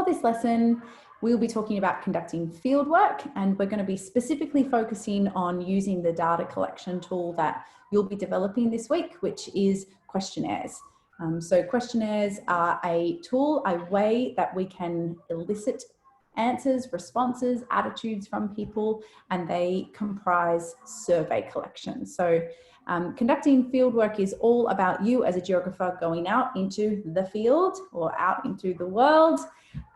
For this lesson, we'll be talking about conducting fieldwork, and we're going to be specifically focusing on using the data collection tool that you'll be developing this week, which is questionnaires. So questionnaires are a tool, a way that we can elicit answers, responses, attitudes from people, and they comprise survey collection. So conducting fieldwork is all about you as a geographer going out into the field or out into the world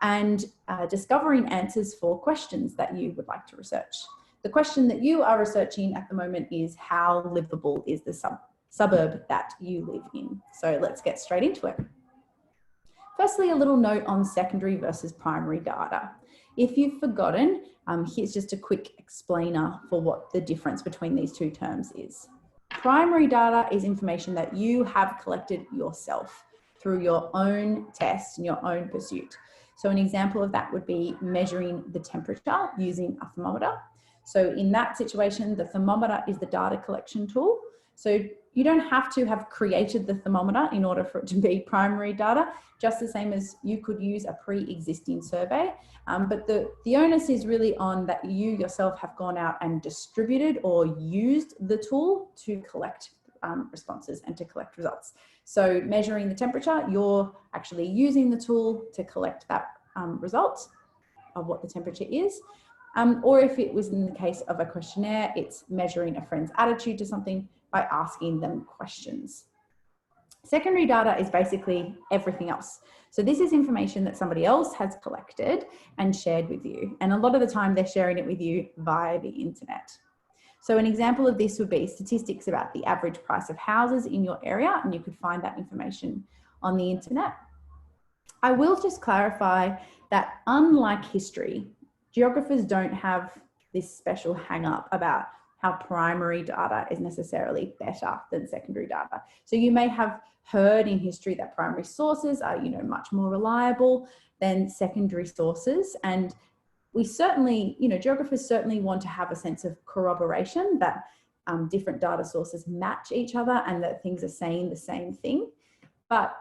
and discovering answers for questions that you would like to research. The question that you are researching at the moment is, how livable is the suburb that you live in? So let's get straight into it. Firstly, a little note on secondary versus primary data. If you've forgotten, here's just a quick explainer for what the difference between these two terms is. Primary data is information that you have collected yourself through your own test and your own pursuit. So an example of that would be measuring the temperature using a thermometer. So in that situation, the thermometer is the data collection tool. So you don't have to have created the thermometer in order for it to be primary data, just the same as you could use a pre-existing survey. But the onus is really on that you yourself have gone out and distributed or used the tool to collect responses and to collect results. So measuring the temperature, you're actually using the tool to collect that result of what the temperature is. Or if it was in the case of a questionnaire, it's measuring a friend's attitude to something by asking them questions. Secondary data is basically everything else. So this is information that somebody else has collected and shared with you. And a lot of the time they're sharing it with you via the internet. So an example of this would be statistics about the average price of houses in your area, and you could find that information on the internet. I will just clarify that unlike history, geographers don't have this special hang up about how primary data is necessarily better than secondary data. So you may have heard in history that primary sources are, much more reliable than secondary sources. And we certainly, geographers certainly want to have a sense of corroboration that different data sources match each other and that things are saying the same thing. But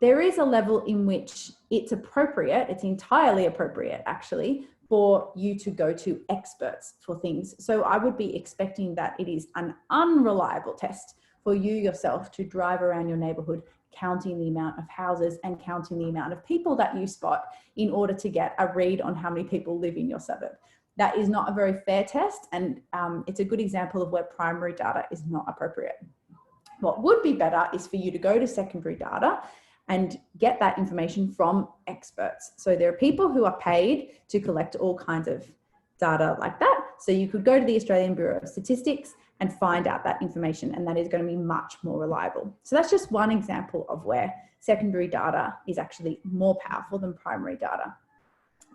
there is a level in which it's appropriate, it's entirely appropriate actually, for you to go to experts for things. So I would be expecting that it is an unreliable test for you yourself to drive around your neighborhood counting the amount of houses and counting the amount of people that you spot in order to get a read on how many people live in your suburb. That is not a very fair test, and it's a good example of where primary data is not appropriate. What would be better is for you to go to secondary data and get that information from experts. So there are people who are paid to collect all kinds of data like that. So you could go to the Australian Bureau of Statistics and find out that information, and that is going to be much more reliable. So that's just one example of where secondary data is actually more powerful than primary data.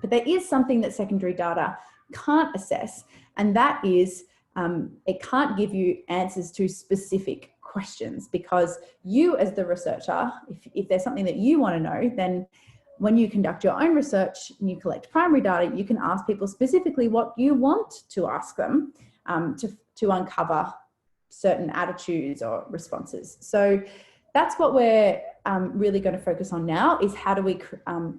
But there is something that secondary data can't assess, and that is it can't give you answers to specific questions, because you as the researcher, if there's something that you want to know, then when you conduct your own research and you collect primary data, you can ask people specifically what you want to ask them to uncover certain attitudes or responses. So that's what we're really going to focus on now, is how do we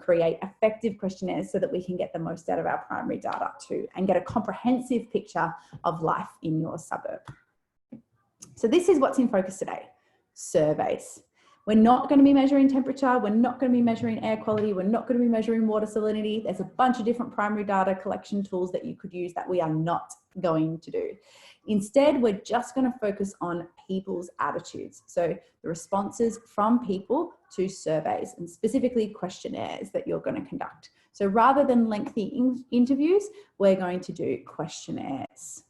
create effective questionnaires so that we can get the most out of our primary data too, and get a comprehensive picture of life in your suburb. So this is what's in focus today: surveys. We're not going to be measuring temperature. We're not going to be measuring air quality. We're not going to be measuring water salinity. There's a bunch of different primary data collection tools that you could use that we are not going to do. Instead, we're just going to focus on people's attitudes. So the responses from people to surveys, and specifically questionnaires that you're going to conduct. So rather than lengthy interviews, we're going to do questionnaires.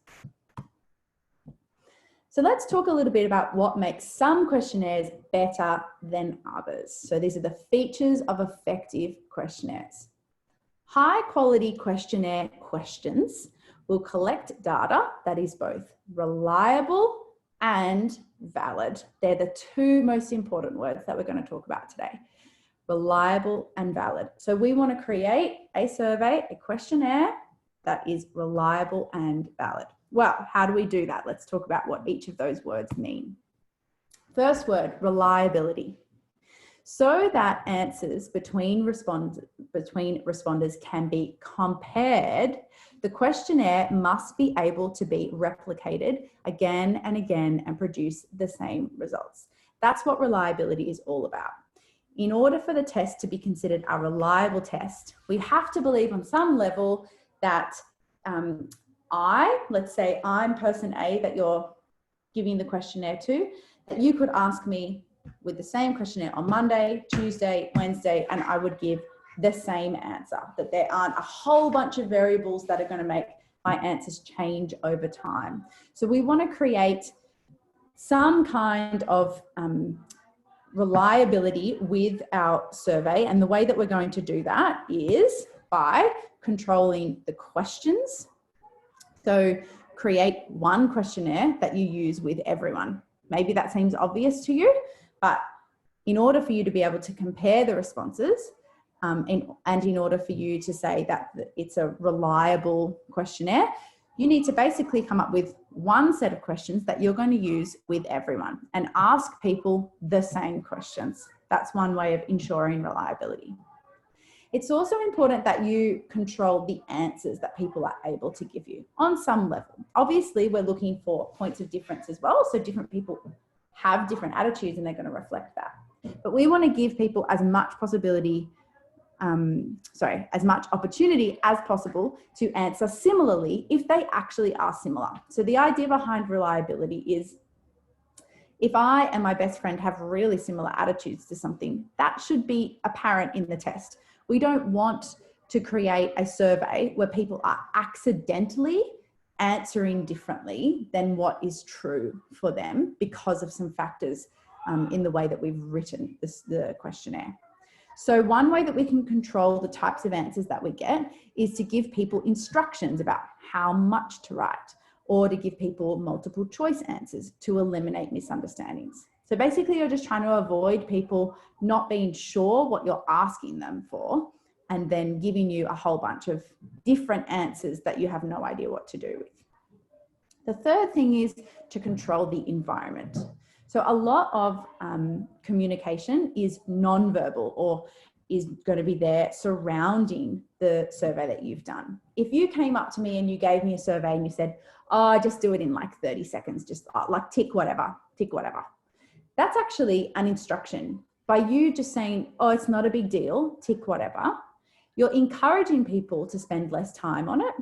So let's talk a little bit about what makes some questionnaires better than others. So these are the features of effective questionnaires. High quality questionnaire questions will collect data that is both reliable and valid. They're the two most important words that we're going to talk about today: reliable and valid. So we want to create a survey, a questionnaire that is reliable and valid. Well, how do we do that? Let's talk about what each of those words mean. First word, reliability. So that answers between responders can be compared, the questionnaire must be able to be replicated again and again and produce the same results. That's what reliability is all about. In order for the test to be considered a reliable test, we have to believe on some level that let's say I'm person A that you're giving the questionnaire to, that you could ask me with the same questionnaire on Monday, Tuesday, Wednesday, and I would give the same answer, that there aren't a whole bunch of variables that are going to make my answers change over time. So we want to create some kind of reliability with our survey. And the way that we're going to do that is by controlling the questions. So create one questionnaire that you use with everyone. Maybe that seems obvious to you, but in order for you to be able to compare the responses and in order for you to say that it's a reliable questionnaire, you need to basically come up with one set of questions that you're going to use with everyone and ask people the same questions. That's one way of ensuring reliability. It's also important that you control the answers that people are able to give you on some level. Obviously, we're looking for points of difference as well. So different people have different attitudes and they're going to reflect that. But we want to give people as much as much opportunity as possible to answer similarly if they actually are similar. So the idea behind reliability is if I and my best friend have really similar attitudes to something, that should be apparent in the test. We don't want to create a survey where people are accidentally answering differently than what is true for them because of some factors in the way that we've written the questionnaire. So one way that we can control the types of answers that we get is to give people instructions about how much to write, or to give people multiple choice answers to eliminate misunderstandings. So basically you're just trying to avoid people not being sure what you're asking them for and then giving you a whole bunch of different answers that you have no idea what to do with. The third thing is to control the environment. So a lot of communication is non-verbal or is going to be there surrounding the survey that you've done. If you came up to me and you gave me a survey and you said, oh, just do it in like 30 seconds, just like tick whatever. That's actually an instruction. By you just saying, oh, it's not a big deal, tick whatever, you're encouraging people to spend less time on it.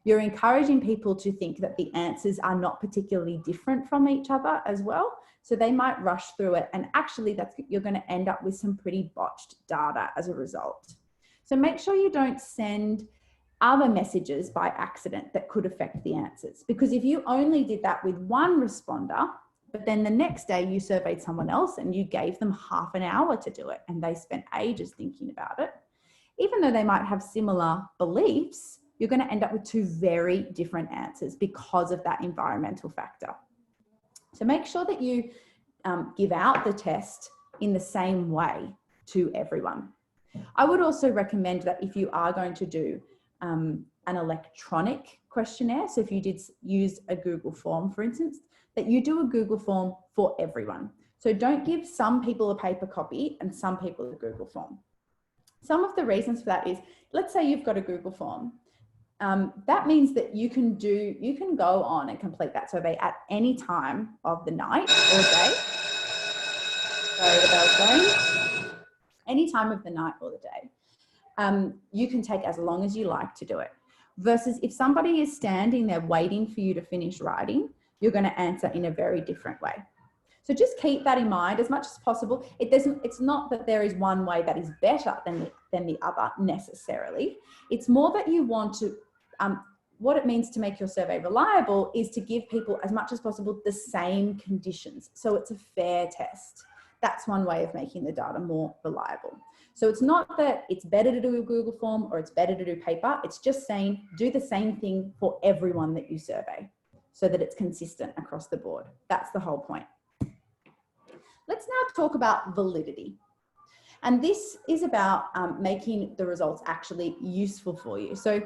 You're encouraging people to think that the answers are not particularly different from each other as well. So they might rush through it. And actually you're going to end up with some pretty botched data as a result. So make sure you don't send other messages by accident that could affect the answers. Because if you only did that with one responder, but then the next day you surveyed someone else and you gave them half an hour to do it and they spent ages thinking about it, even though they might have similar beliefs, you're going to end up with two very different answers because of that environmental factor. So make sure that you give out the test in the same way to everyone. I would also recommend that if you are going to do an electronic questionnaire, so if you did use a Google form, for instance, that you do a Google form for everyone. So don't give some people a paper copy and some people a Google form. Some of the reasons for that is, let's say you've got a Google form. That means that you can go on and complete that survey at any time of the night or day. Sorry, the bell's going. Any time of the night or the day. You can take as long as you like to do it. Versus if somebody is standing there waiting for you to finish writing, you're going to answer in a very different way. So just keep that in mind as much as possible. It's not that there is one way that is better than the other necessarily. It's more that you want to, what it means to make your survey reliable is to give people as much as possible the same conditions. So it's a fair test. That's one way of making the data more reliable. So it's not that it's better to do a Google form or it's better to do paper. It's just saying do the same thing for everyone that you survey so that it's consistent across the board. That's the whole point. Let's now talk about validity. And this is about making the results actually useful for you. So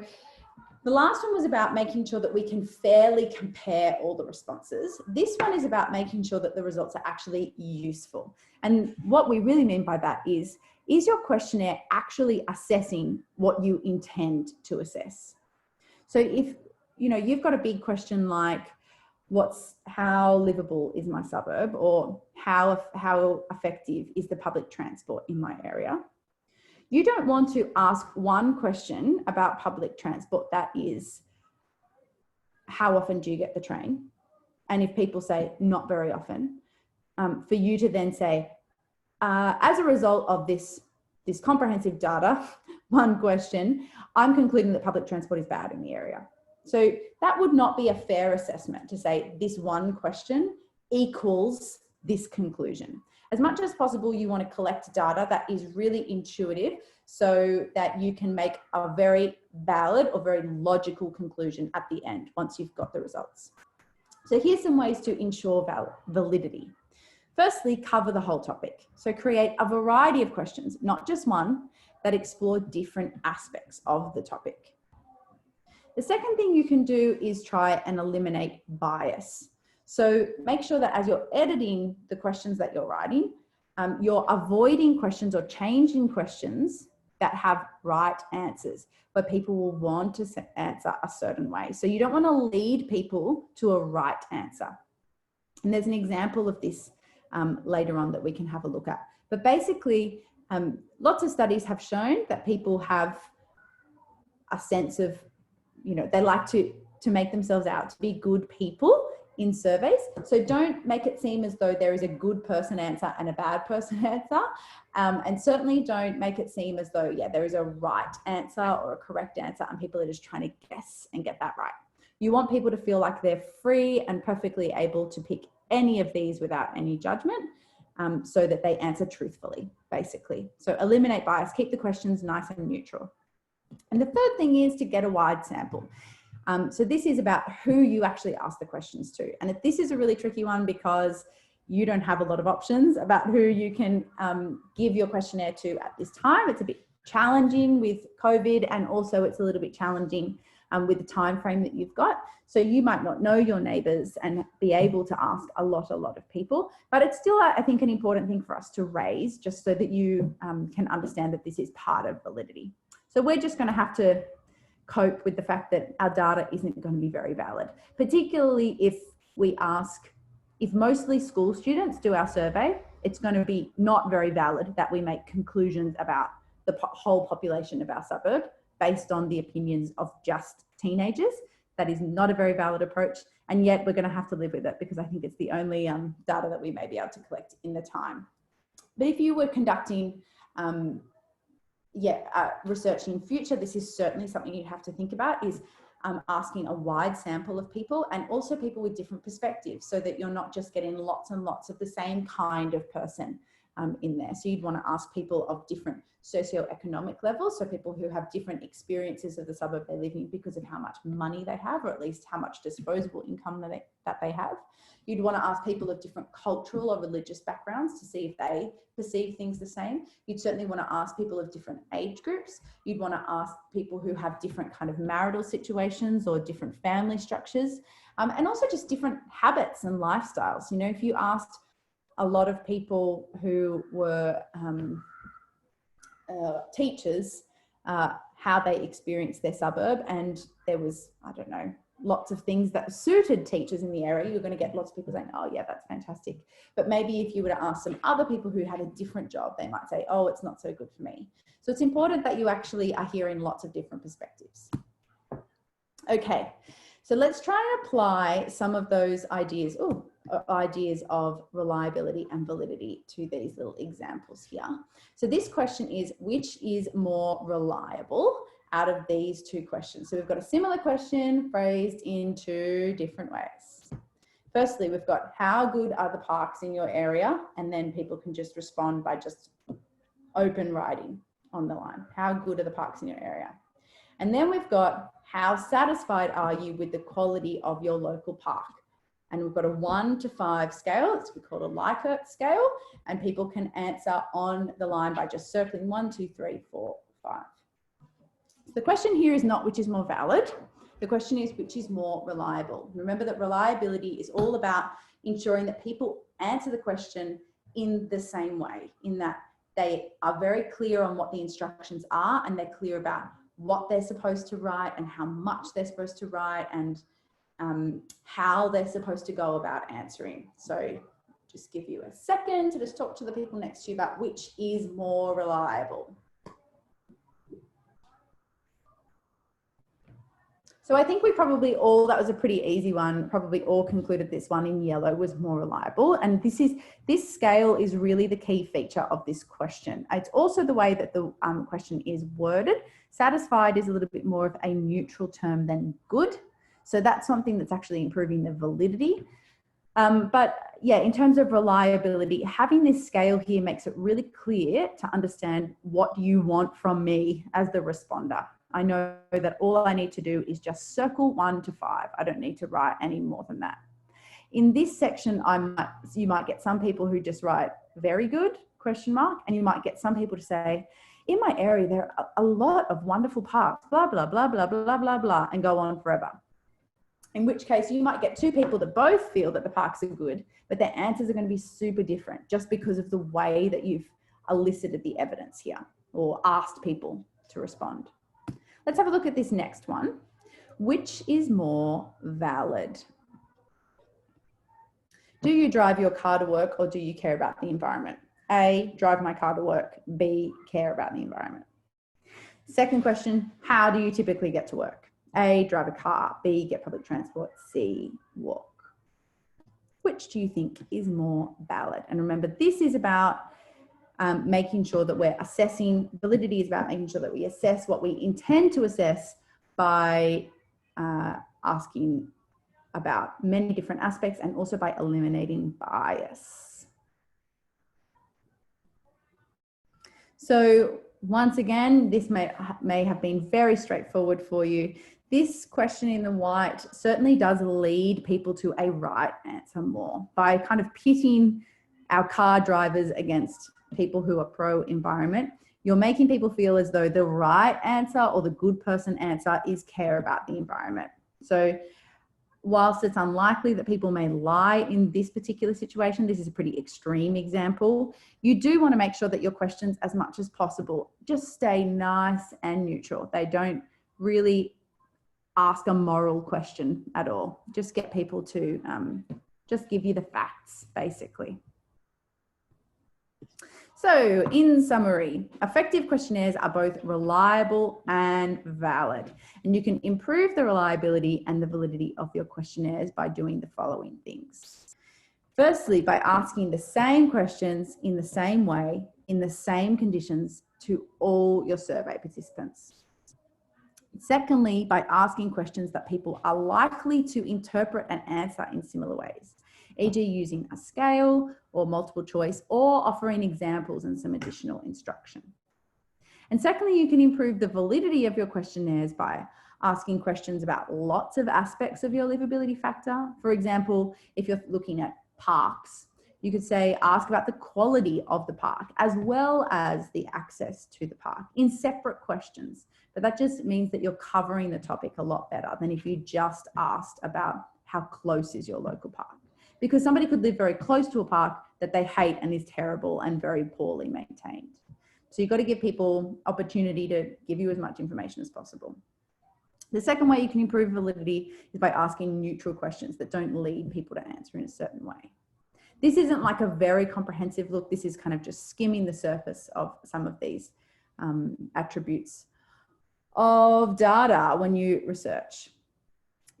The last one was about making sure that we can fairly compare all the responses. This one is about making sure that the results are actually useful. And what we really mean by that is your questionnaire actually assessing what you intend to assess? So if you've got a big question like, how livable is my suburb, or how effective is the public transport in my area? You don't want to ask one question about public transport that is, how often do you get the train? And if people say not very often, for you to then say, as a result of this comprehensive data, one question, I'm concluding that public transport is bad in the area. So that would not be a fair assessment to say this one question equals this conclusion. As much as possible, you want to collect data that is really intuitive so that you can make a very valid or very logical conclusion at the end once you've got the results. So here's some ways to ensure validity. Firstly, cover the whole topic. So create a variety of questions, not just one, that explore different aspects of the topic. The second thing you can do is try and eliminate bias. So make sure that as you're editing the questions that you're writing, you're avoiding questions or changing questions that have right answers, where people will want to answer a certain way. So you don't want to lead people to a right answer. And there's an example of this later on that we can have a look at. But basically, lots of studies have shown that people have a sense of, they like to make themselves out to be good people in surveys. So don't make it seem as though there is a good person answer and a bad person answer. And certainly don't make it seem as though, there is a right answer or a correct answer and people are just trying to guess and get that right. You want people to feel like they're free and perfectly able to pick any of these without any judgment, so that they answer truthfully, basically. So eliminate bias, keep the questions nice and neutral. And the third thing is to get a wide sample. So this is about who you actually ask the questions to. And this is a really tricky one because you don't have a lot of options about who you can give your questionnaire to at this time. It's a bit challenging with COVID, and also it's a little bit challenging with the time frame that you've got. So you might not know your neighbours and be able to ask a lot of people, but it's still, I think, an important thing for us to raise, just so that you can understand that this is part of validity. So we're just going to have to cope with the fact that our data isn't going to be very valid, particularly if mostly school students do our survey. It's going to be not very valid that we make conclusions about the whole population of our suburb based on the opinions of just teenagers. That is not a very valid approach, and yet we're going to have to live with it because I think it's the only data that we may be able to collect in the time. But if you were conducting research in future, this is certainly something you have to think about, is asking a wide sample of people, and also people with different perspectives, so that you're not just getting lots and lots of the same kind of person in there. So you'd want to ask people of different socioeconomic levels, so people who have different experiences of the suburb they live in because of how much money they have, or at least how much disposable income that they have. You'd want to ask people of different cultural or religious backgrounds to see if they perceive things the same. You'd certainly want to ask people of different age groups. You'd want to ask people who have different kind of marital situations or different family structures, and also just different habits and lifestyles. If you asked a lot of people who were teachers how they experienced their suburb, and there was, lots of things that suited teachers in the area, you're going to get lots of people saying, oh yeah, that's fantastic. But maybe if you were to ask some other people who had a different job, they might say, oh, it's not so good for me. So it's important that you actually are hearing lots of different perspectives. Okay, so let's try and apply some of those ideas of reliability and validity to these little examples here. So this question is, which is more reliable out of these two questions? So we've got a similar question phrased in two different ways. Firstly, we've got, how good are the parks in your area? And then people can just respond by just open writing on the line. How good are the parks in your area? And then we've got, how satisfied are you with the quality of your local park? And we've got a 1 to 5 scale. It's called a Likert scale. And people can answer on the line by just circling 1, 2, 3, 4, 5. The question here is not which is more valid. The question is, which is more reliable? Remember that reliability is all about ensuring that people answer the question in the same way, in that they are very clear on what the instructions are, and they're clear about what they're supposed to write and how much they're supposed to write, and how they're supposed to go about answering. So just give you a second to just talk to the people next to you about which is more reliable. So I think we probably all, that was a pretty easy one, probably all concluded this one in yellow was more reliable. And this scale is really the key feature of this question. It's also the way that the question is worded. Satisfied is a little bit more of a neutral term than good. So that's something that's actually improving the validity. But yeah, in terms of reliability, having this scale here makes it really clear to understand what you want from me as the responder. I know that all I need to do is just circle 1 to 5. I don't need to write any more than that. In this section, you might get some people who just write very good, ? And you might get some people to say, in my area, there are a lot of wonderful parks, blah, blah, blah, blah, blah, blah, blah, and go on forever. In which case you might get 2 people that both feel that the parks are good, but their answers are going to be super different just because of the way that you've elicited the evidence here or asked people to respond. Let's have a look at this next one. Which is more valid? Do you drive your car to work, or do you care about the environment? A, drive my car to work. B, care about the environment. Second question, how do you typically get to work? A, drive a car. B, get public transport. C, walk. Which do you think is more valid? And remember, this is about making sure that we're assessing. Validity is about making sure that we assess what we intend to assess by asking about many different aspects, and also by eliminating bias. So once again, this may have been very straightforward for you. This question in the white certainly does lead people to a right answer more by kind of pitting our car drivers against people who are pro-environment. You're making people feel as though the right answer or the good person answer is care about the environment. So whilst it's unlikely that people may lie in this particular situation, this is a pretty extreme example, you do want to make sure that your questions, as much as possible, just stay nice and neutral. They don't really ask a moral question at all. Just get people to just give you the facts, basically. So in summary, effective questionnaires are both reliable and valid, and you can improve the reliability and the validity of your questionnaires by doing the following things. Firstly, by asking the same questions in the same way, in the same conditions to all your survey participants. Secondly, by asking questions that people are likely to interpret and answer in similar ways, e.g. using a scale or multiple choice, or offering examples and some additional instruction. And secondly, you can improve the validity of your questionnaires by asking questions about lots of aspects of your livability factor. For example, if you're looking at parks, you could say, ask about the quality of the park as well as the access to the park in separate questions. But that just means that you're covering the topic a lot better than if you just asked about how close is your local park. Because somebody could live very close to a park that they hate and is terrible and very poorly maintained. So you've got to give people opportunity to give you as much information as possible. The second way you can improve validity is by asking neutral questions that don't lead people to answer in a certain way. This isn't like a very comprehensive look. This is kind of just skimming the surface of some of these attributes of data when you research.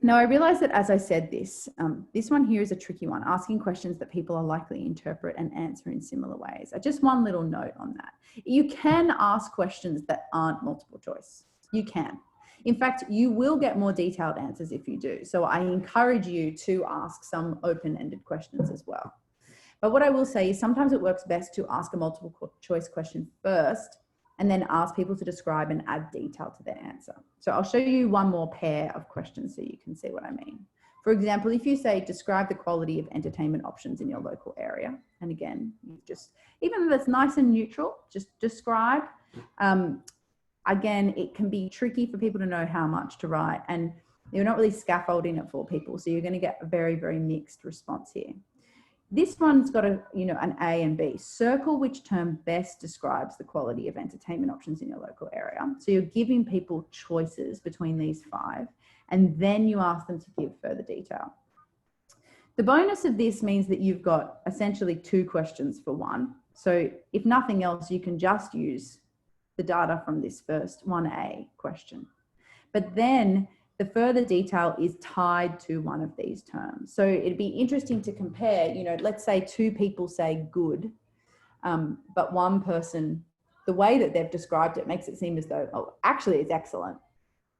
Now, I realize that as I said this, this one here is a tricky one, asking questions that people are likely to interpret and answer in similar ways. Just one little note on that. You can ask questions that aren't multiple choice. You can. In fact, you will get more detailed answers if you do. So I encourage you to ask some open-ended questions as well. But what I will say is sometimes it works best to ask a multiple choice question first and then ask people to describe and add detail to their answer. So I'll show you one more pair of questions so you can see what I mean. For example, if you say, describe the quality of entertainment options in your local area. And again, you just, even though it's nice and neutral, just describe. Again, it can be tricky for people to know how much to write. And You're not really scaffolding it for people. So you're going to get a very, very mixed response here. This one's got an A and B. Circle which term best describes the quality of entertainment options in your local area. So you're giving people choices between these 5, and then you ask them to give further detail. The bonus of this means that you've got essentially 2 questions for 1. So if nothing else, you can just use the data from this first 1A question. But then the further detail is tied to one of these terms. So it'd be interesting to compare, let's say 2 people say good, but one person, the way that they've described it makes it seem as though, oh, actually it's excellent,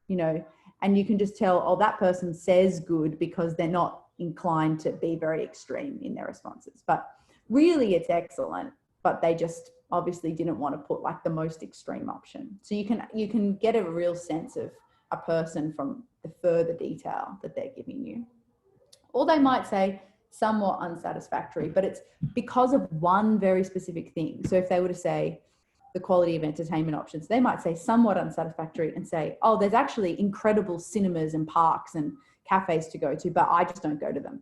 and you can just tell, oh, that person says good because they're not inclined to be very extreme in their responses. But really it's excellent, but they just obviously didn't want to put like the most extreme option. So you can get a real sense of a person from the further detail that they're giving you. Or they might say somewhat unsatisfactory, but it's because of one very specific thing. So if they were to say the quality of entertainment options, they might say somewhat unsatisfactory and say, oh, there's actually incredible cinemas and parks and cafes to go to, but I just don't go to them.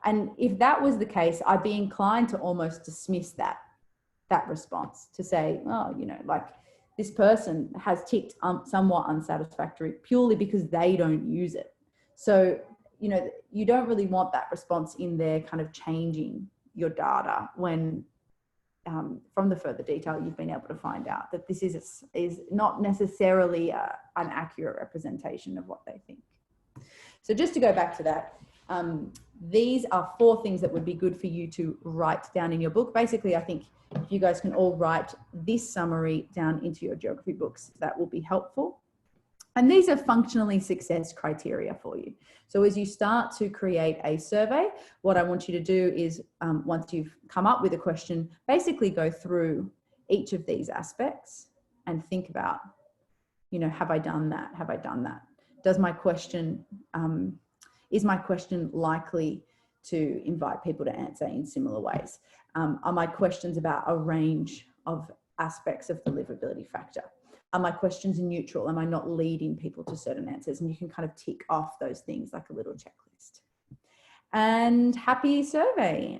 And if that was the case, I'd be inclined to almost dismiss that response, to say, oh, like this person has ticked somewhat unsatisfactory purely because they don't use it. So, you don't really want that response in there kind of changing your data when from the further detail you've been able to find out that this is not necessarily an accurate representation of what they think. So just to go back to that, these are 4 things that would be good for you to write down in your book. Basically, I think if you guys can all write this summary down into your geography books, that will be helpful. And these are functionally success criteria for you. So as you start to create a survey, what I want you to do is, once you've come up with a question, basically go through each of these aspects and think about, have I done that? Have I done that? Does my question, is my question likely to invite people to answer in similar ways? Are my questions about a range of aspects of the livability factor? Are my questions neutral? Am I not leading people to certain answers? And you can kind of tick off those things like a little checklist. And happy surveying.